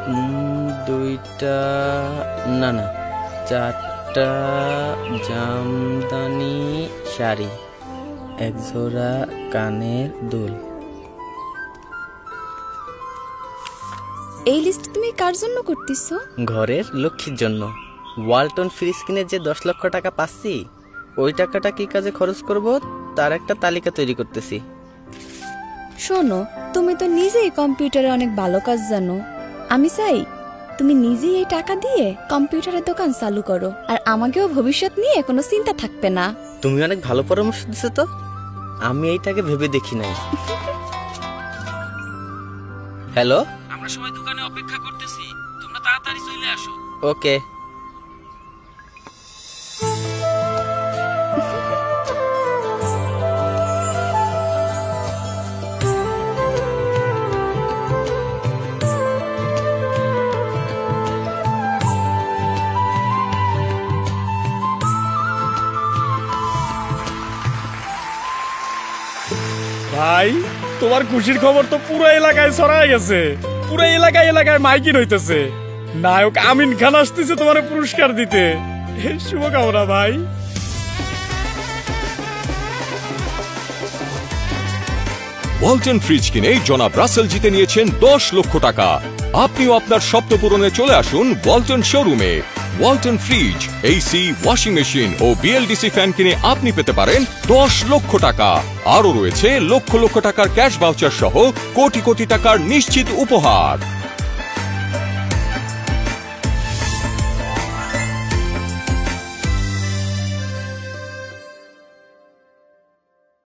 2টা না না 4টা জামদানি শাড়ি, 1 জোড়া কানের দুল। এই লিস্ট তুমি কার জন্য করতেছো? ঘরের লক্ষ্মীর জন্য। ওয়ালটন ফ্রিজ কিনে যে 10 লক্ষ টাকা পাচ্ছি, ওই টাকাটা কি কাজে খরচ করব তার একটা তালিকা তৈরি করতেছি। শোনো, তুমি তো নিজেই কম্পিউটারে অনেক ভালো কাজ জানো। আমি চাই তুমি নিজেই এই টাকা দিয়ে কম্পিউটারের দোকান চালু করো, আর আমাকেও ভবিষ্যৎ নিয়ে কোনো চিন্তা থাকবে না। তুমি অনেক ভালো পরামর্শ দিছো তো, আমি এইটাকে ভেবে দেখি নাই। হ্যালো, আমরা সবাই দোকানে অপেক্ষা করতেছি, তোমরা তাড়াতাড়ি চলে আসো। ওকে। ভাই, তোমার খুশির খবর তো পুরো এলাকায় ছড়ায় গেছে। পুরো এলাকায় মাইকিং হইতেছে। নায়ক আমিন খান আসতেছে তোমার পুরস্কার দিতে। শুভকামনা ভাই। ওয়ালটন ফ্রিজ কিনে জনাব রাসেল জিতে নিয়েছেন 10 লক্ষ টাকা। আপনিও আপনার স্বপ্ন পূরণে চলে আসুন ওয়ালটন শোরুমে। Walton fridge, AC, washing machine ও বিএলডিসি ফ্যান কিনে আপনি পেতে পারেন 10 লক্ষ টাকা। আরও রয়েছে লক্ষ লক্ষ টাকার ক্যাশ ভাউচার সহ কোটি কোটি টাকার নিশ্চিত উপহার।